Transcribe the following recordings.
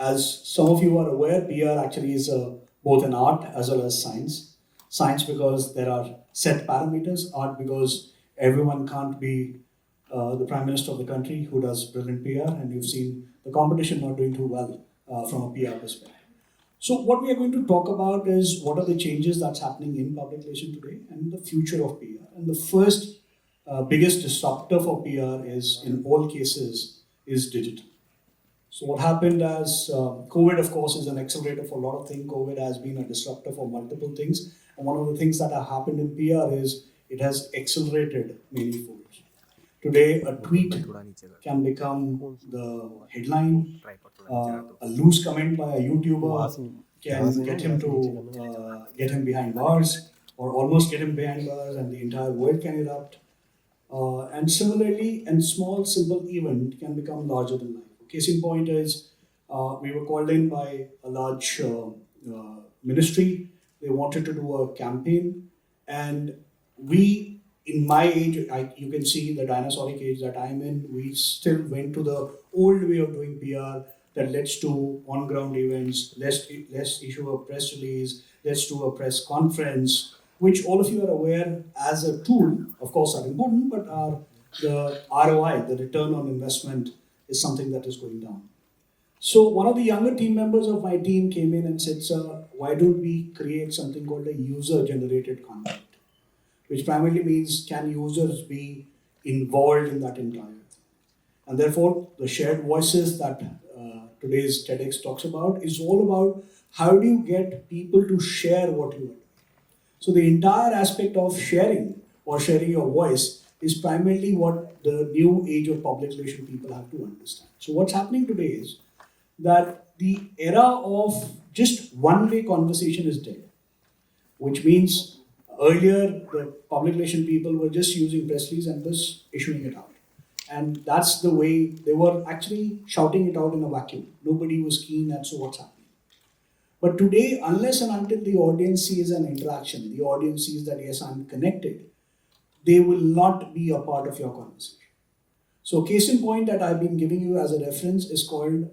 As some of you are aware, PR actually is both an art as well as science. Science because there are set parameters, art because everyone can't be the Prime Minister of the country who does brilliant PR, and you've seen the competition not doing too well from a PR perspective. So what we are going to talk about is what are the changes that's happening in public relation today and the future of PR. And the first biggest disruptor for PR is, in all cases, is digital. So what happened as COVID, of course, is an accelerator for a lot of things. COVID has been a disruptor for multiple things. And one of the things that have happened in PR is it has accelerated many folds. Today, a tweet can become the headline. A loose comment by a YouTuber can get him to get him behind bars, or almost get him behind bars, and the entire world can erupt. And similarly, a small, simple event can become larger than life. Case in point is we were called in by a large ministry. They wanted to do a campaign, and we, in my age, you can see the dinosauric age that I'm in, we still went to the old way of doing PR that let's do on-ground events, let's issue a press release, let's do a press conference, which all of you are aware as a tool, of course, are important, but the ROI, the return on investment, is something that is going down. So one of the younger team members of my team came in and said, "Sir, why don't we create something called a user-generated content?" Which primarily means, can users be involved in that entire thing? And therefore, the shared voices that today's TEDx talks about is all about how do you get people to share what you are doing. So the entire aspect of sharing or sharing your voice is primarily what the new age of public relation people have to understand. So what's happening today is that the era of just one-way conversation is dead, which means earlier the public relation people were just using press release and just issuing it out. And that's the way they were actually shouting it out in a vacuum. Nobody was keen as to what's happening. But today, unless and until the audience sees an interaction, the audience sees that yes, I'm connected, they will not be a part of your conversation. So case in point that I've been giving you as a reference is called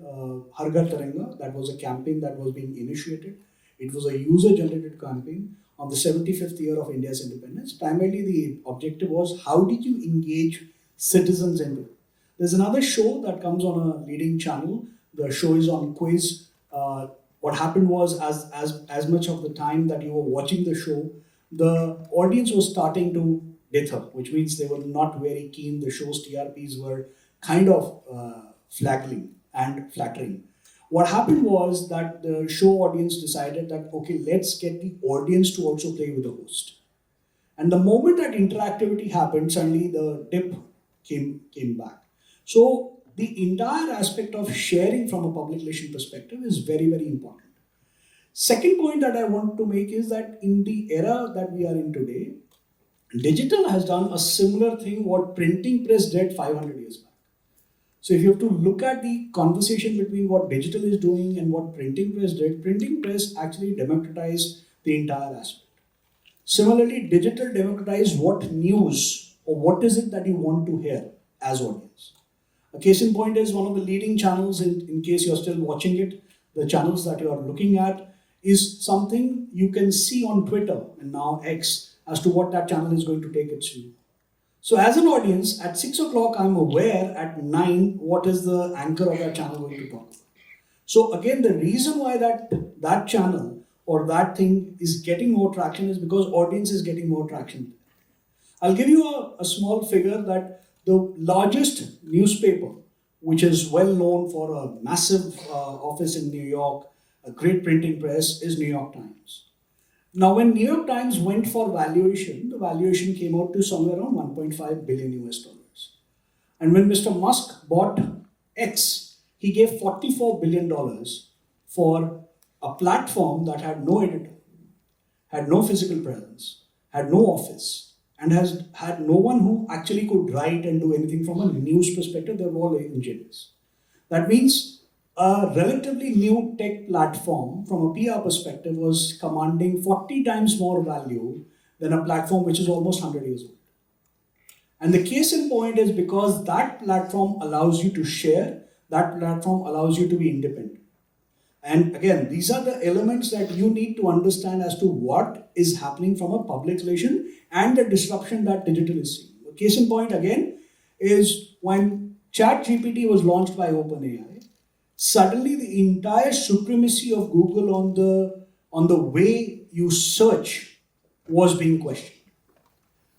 Har Ghar Tiranga. That was a campaign that was being initiated. It was a user-generated campaign on the 75th year of India's independence. Primarily the objective was, how did you engage citizens into it? There's another show that comes on a leading channel. The show is on quiz. What happened was, as much of the time that you were watching the show, the audience was starting to dither, which means they were not very keen. The show's TRPs were kind of flagging and flattering. What happened was that the show audience decided that, okay, let's get the audience to also play with the host. And the moment that interactivity happened, suddenly the dip came back. So the entire aspect of sharing from a public relation perspective is very, very important. Second point that I want to make is that in the era that we are in today, digital has done a similar thing what printing press did 500 years back. So if you have to look at the conversation between what digital is doing and what printing press did, printing press actually democratized the entire aspect. Similarly, digital democratized what news or what is it that you want to hear as audience. A case in point is one of the leading channels, in case you're still watching it, the channels that you are looking at is something you can see on Twitter and now X as to what that channel is going to take its view. So as an audience, at 6 o'clock, I'm aware at 9, what is the anchor of that channel going to talk about. So again, the reason why that channel or that thing is getting more traction is because audience is getting more traction. I'll give you a small figure that the largest newspaper, which is well known for a massive office in New York, a great printing press, is New York Times. Now, when New York Times went for valuation, the valuation came out to somewhere around 1.5 billion US dollars. And when Mr. Musk bought X, he gave $44 billion for a platform that had no editor, had no physical presence, had no office, and has had no one who actually could write and do anything from a news perspective. They were all engineers. That means a relatively new tech platform from a PR perspective was commanding 40 times more value than a platform which is almost 100 years old. And the case in point is because that platform allows you to share, that platform allows you to be independent. And again, these are the elements that you need to understand as to what is happening from a public relation and the disruption that digital is seeing. A case in point again is when ChatGPT was launched by OpenAI, suddenly the entire supremacy of Google on the way you search was being questioned.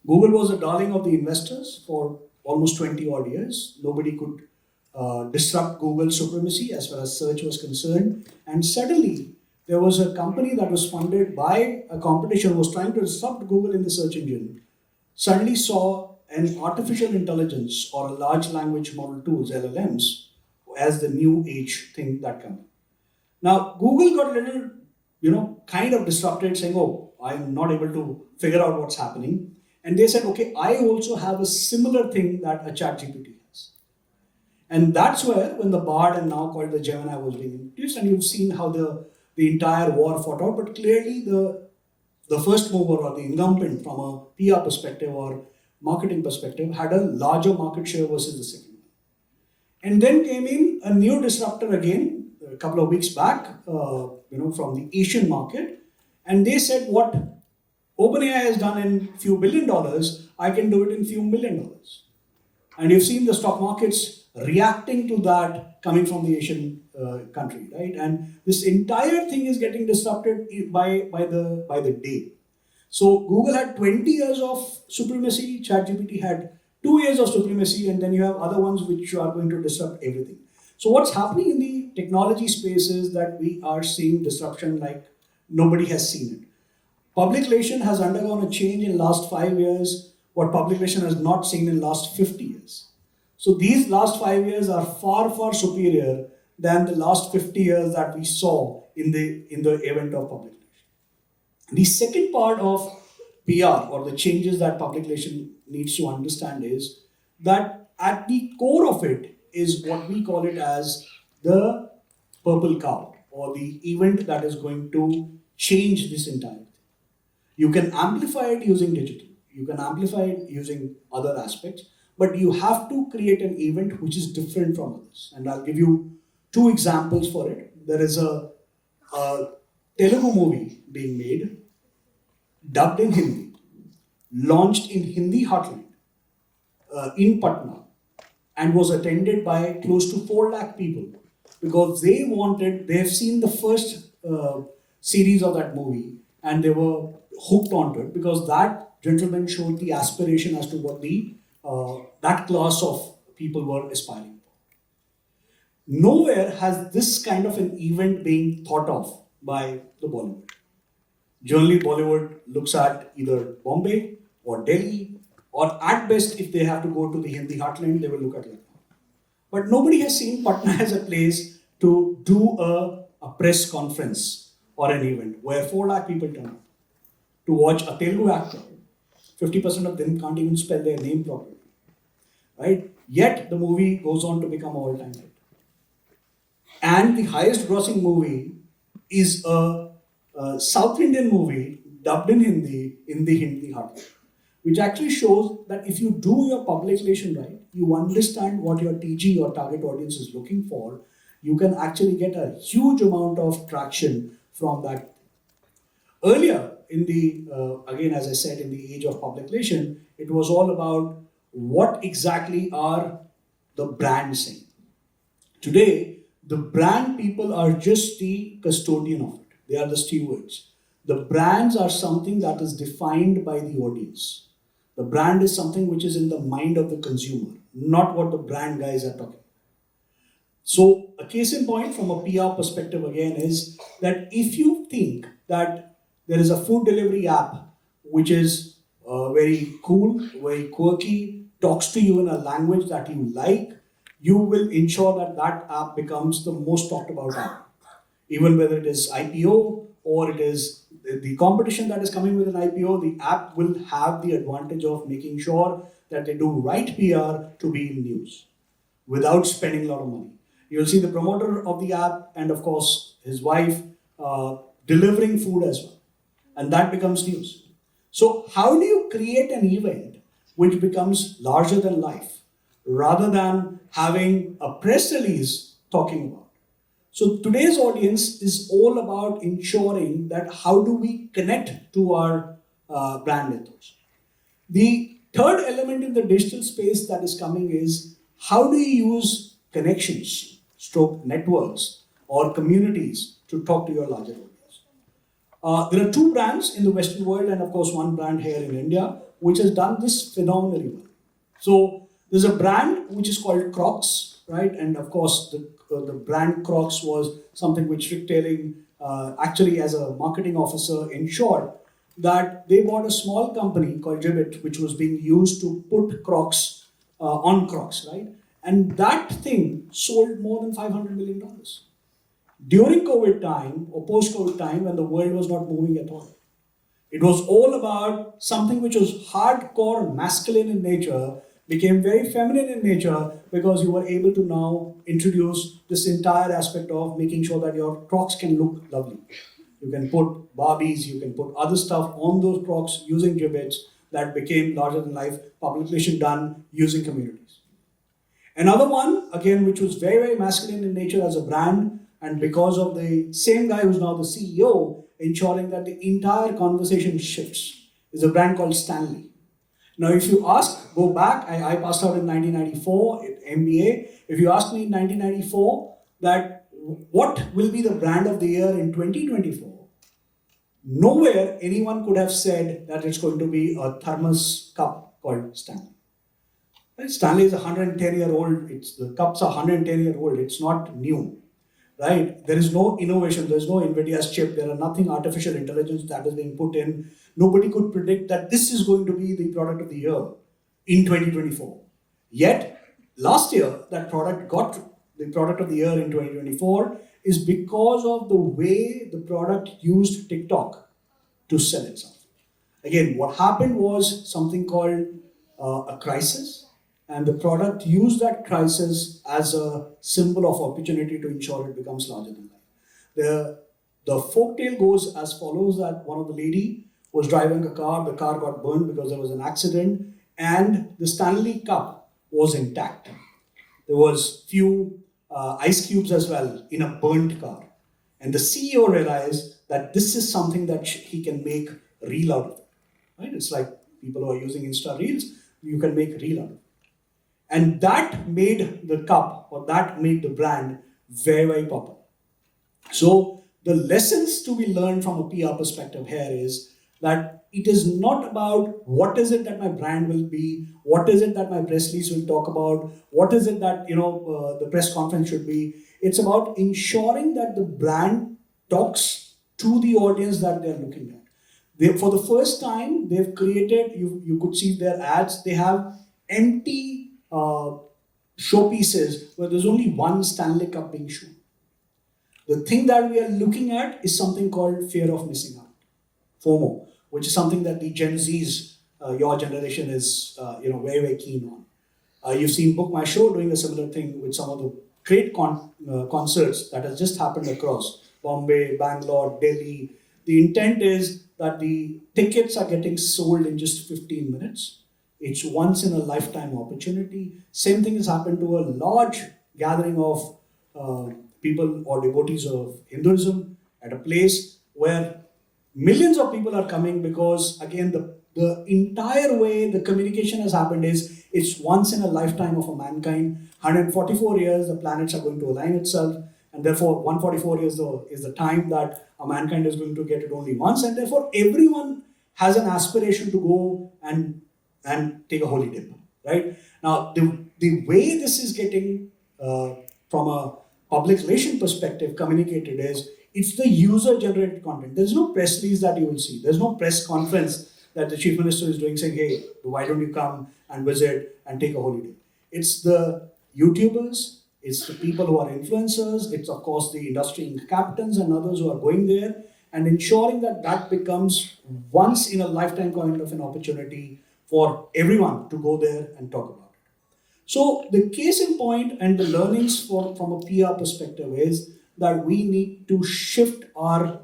Google was a darling of the investors for almost 20 odd years. Nobody could disrupt Google's supremacy as far as search was concerned. And suddenly, there was a company that was funded by a competition who was trying to disrupt Google in the search engine, suddenly saw an artificial intelligence or a large language model tools, LLMs, as the new age thing that come. Now, Google got a little, kind of disrupted, saying, "Oh, I'm not able to figure out what's happening." And they said, "Okay, I also have a similar thing that a chat GPT has." And that's where, when the Bard and now called the Gemini was being introduced, and you've seen how the entire war fought out, but clearly the first mover or the incumbent from a PR perspective or marketing perspective had a larger market share versus the second. And then came in a new disruptor again a couple of weeks back, from the Asian market, and they said what OpenAI has done in few $1 billion, I can do it in few $1 million. And you've seen the stock markets reacting to that coming from the Asian country, right? And this entire thing is getting disrupted by the day. So Google had 20 years of supremacy, ChatGPT had 2 years of supremacy, and then you have other ones which are going to disrupt everything. So what's happening in the technology space is that we are seeing disruption like nobody has seen it. Public relation has undergone a change in last 5 years, what public relation has not seen in last 50 years. So these last 5 years are far, far superior than the last 50 years that we saw in the event of public relation. The second part of PR or the changes that public relation needs to understand is that at the core of it is what we call it as the purple cow or the event that is going to change this entire thing. You can amplify it using digital. You can amplify it using other aspects, but you have to create an event which is different from others. And I'll give you 2 examples for it. There is a Telugu movie being made, dubbed in Hindi, launched in Hindi heartland in Patna, and was attended by close to 4 lakh people because they have seen the first series of that movie and they were hooked onto it because that gentleman showed the aspiration as to what that class of people were aspiring for. Nowhere has this kind of an event being thought of by the Bollywood. Generally, Bollywood looks at either Bombay or Delhi, or at best, if they have to go to the Hindi heartland, they will look at Lucknow. But nobody has seen Patna as a place to do a press conference or an event where 4 lakh people turn up to watch a Telugu actor. 50% of them can't even spell their name properly, right? Yet the movie goes on to become an all-time hit. And the highest grossing movie is a South Indian movie dubbed in Hindi in the Hindi heartland, which actually shows that if you do your public relation right, you understand what your TG or target audience is looking for, you can actually get a huge amount of traction from that. Earlier, in the, again, as I said, in the age of public relation, it was all about what exactly are the brands saying. Today, the brand people are just the custodian of it. They are the stewards. The brands are something that is defined by the audience. The brand is something which is in the mind of the consumer, not what the brand guys are talking. So a case in point from a PR perspective again is that if you think that there is a food delivery app which is very cool, very quirky, talks to you in a language that you like, you will ensure that that app becomes the most talked about app. Even whether it is IPO or it is the competition that is coming with an IPO, the app will have the advantage of making sure that they do right PR to be in news without spending a lot of money. You'll see the promoter of the app and of course his wife delivering food as well. And that becomes news. So how do you create an event which becomes larger than life rather than having a press release talking about? So today's audience is all about ensuring that how do we connect to our brand ethos. The third element in the digital space that is coming is how do you use connections, stroke networks, or communities to talk to your larger audience. There are two brands in the Western world, and of course, one brand here in India, which has done this phenomenally well. So, there's a brand which is called Crocs, right? And of course, the brand Crocs was something which Rick Tailing, actually, as a marketing officer, ensured that they bought a small company called Gibbet, which was being used to put Crocs on Crocs, right? And that thing sold more than $500 million during COVID time or post COVID time when the world was not moving at all. It was all about something which was hardcore masculine in nature, became very feminine in nature because you were able to now introduce this entire aspect of making sure that your Crocs can look lovely. You can put Barbies, you can put other stuff on those Crocs using gibbets that became larger than life publication done using communities. Another one, again, which was very, very masculine in nature as a brand, and because of the same guy who's now the CEO, ensuring that the entire conversation shifts, is a brand called Stanley. Now, if you ask, go back, I passed out in 1994 at MBA. If you ask me in 1994 that what will be the brand of the year in 2024, nowhere anyone could have said that it's going to be a thermos cup called Stanley. Right? Stanley is 110-year-old. The cups are 110-year-old. It's not new, right? There is no innovation. There is no NVIDIA's chip. There are nothing artificial intelligence that is being put in. Nobody could predict that this is going to be the product of the year in 2024. Yet, last year, that product got the product of the year in 2024 is because of the way the product used TikTok to sell itself. Again, what happened was something called a crisis, and the product used that crisis as a symbol of opportunity to ensure it becomes larger than life. The folktale goes as follows: that one of the lady was driving a car, the car got burned because there was an accident, and the Stanley Cup was intact. There was few ice cubes as well in a burnt car. And the CEO realized that this is something that he can make reel out of it. Right? It's like people who are using Insta Reels, you can make reel out of it. And that made the cup, or that made the brand very, very popular. So the lessons to be learned from a PR perspective here is that it is not about what is it that my brand will be, what is it that my press release will talk about, what is it that the press conference should be. It's about ensuring that the brand talks to the audience that they're looking at. For the first time, they've created, you could see their ads, they have empty showpieces where there's only one Stanley Cup being shown. The thing that we are looking at is something called fear of missing out, FOMO, which is something that the Gen Zs, your generation, is very, very keen on. You've seen Book My Show doing a similar thing with some of the great concerts that has just happened across Bombay, Bangalore, Delhi. The intent is that the tickets are getting sold in just 15 minutes. It's once in a lifetime opportunity. Same thing has happened to a large gathering of people or devotees of Hinduism at a place where millions of people are coming because, again, the entire way the communication has happened is it's once in a lifetime of a mankind. 144 years, the planets are going to align itself, and therefore 144 years is the time that a mankind is going to get it only once, and therefore everyone has an aspiration to go and take a holy dip, right? Now, the way this is getting from a public relation perspective communicated is it's the user generated content. There's no press release that you will see. There's no press conference that the chief minister is doing saying, hey, why don't you come and visit and take a holiday? It's the YouTubers, it's the people who are influencers, it's of course the industry captains and others who are going there and ensuring that that becomes once in a lifetime kind of an opportunity for everyone to go there and talk about it. So the case in point and the learnings from a PR perspective is that we need to shift our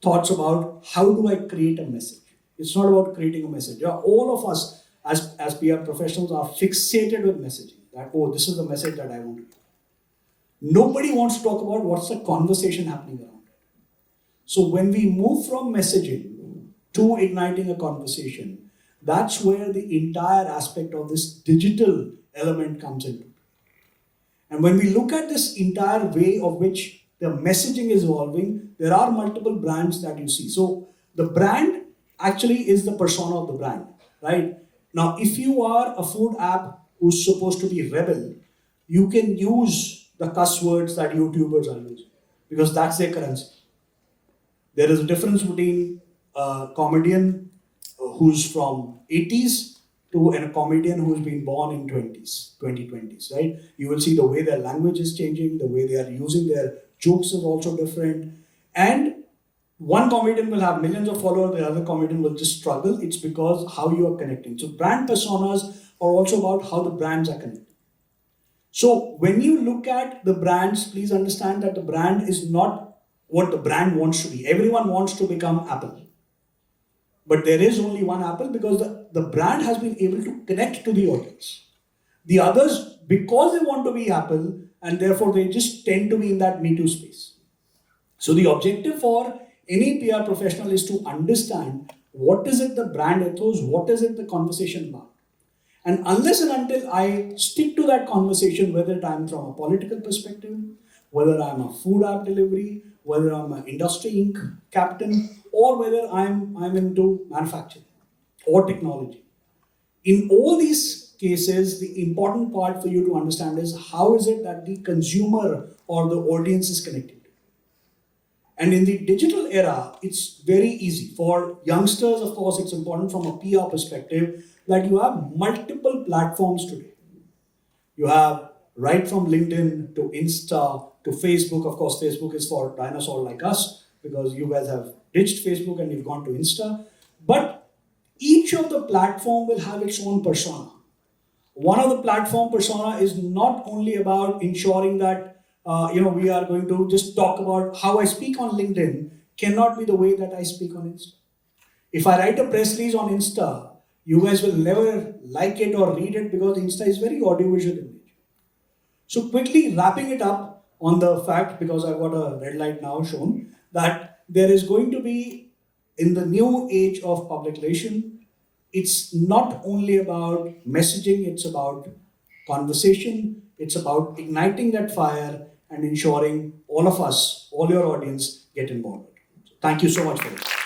thoughts about how do I create a message. It's not about creating a message. All of us as PR professionals are fixated with messaging. That, oh, this is the message that I want to give. Nobody wants to talk about what's the conversation happening around it. So when we move from messaging to igniting a conversation, that's where the entire aspect of this digital element comes into. And when we look at this entire way of which the messaging is evolving, there are multiple brands that you see. So the brand actually is the persona of the brand, right? Now, if you are a food app who's supposed to be rebel, you can use the cuss words that YouTubers are using because that's their currency. There is a difference between a comedian who's from 80s to a comedian who's been born in 2020s, right? You will see the way their language is changing, the way they are using their jokes is also different. And one comedian will have millions of followers, the other comedian will just struggle. It's because how you are connecting. So brand personas are also about how the brands are connected. So when you look at the brands, please understand that the brand is not what the brand wants to be. Everyone wants to become Apple. But there is only one Apple because the brand has been able to connect to the audience. The others, because they want to be Apple, and therefore they just tend to be in that Me Too space. So the objective for any PR professional is to understand what is it the brand ethos, what is it the conversation about. And unless and until I stick to that conversation, whether I'm from a political perspective, whether I'm a food app delivery, whether I'm an industry inc. captain, or whether I'm into manufacturing or technology. In all these cases, the important part for you to understand is how is it that the consumer or the audience is connected. And in the digital era, it's very easy. For youngsters, of course, it's important from a PR perspective that you have multiple platforms today. You have right from LinkedIn to Insta to Facebook. Of course, Facebook is for dinosaur like us because you guys have ditched Facebook and you've gone to Insta. But each of the platform will have its own persona. One of the platform persona is not only about ensuring that we are going to just talk about how I speak on LinkedIn cannot be the way that I speak on Insta. If I write a press release on Insta, you guys will never like it or read it because Insta is very audiovisual in nature. So quickly wrapping it up on the fact, because I've got a red light now shown, that there is going to be, in the new age of public relation, it's not only about messaging, it's about conversation, it's about igniting that fire and ensuring all of us, all your audience, get involved. Thank you so much for this.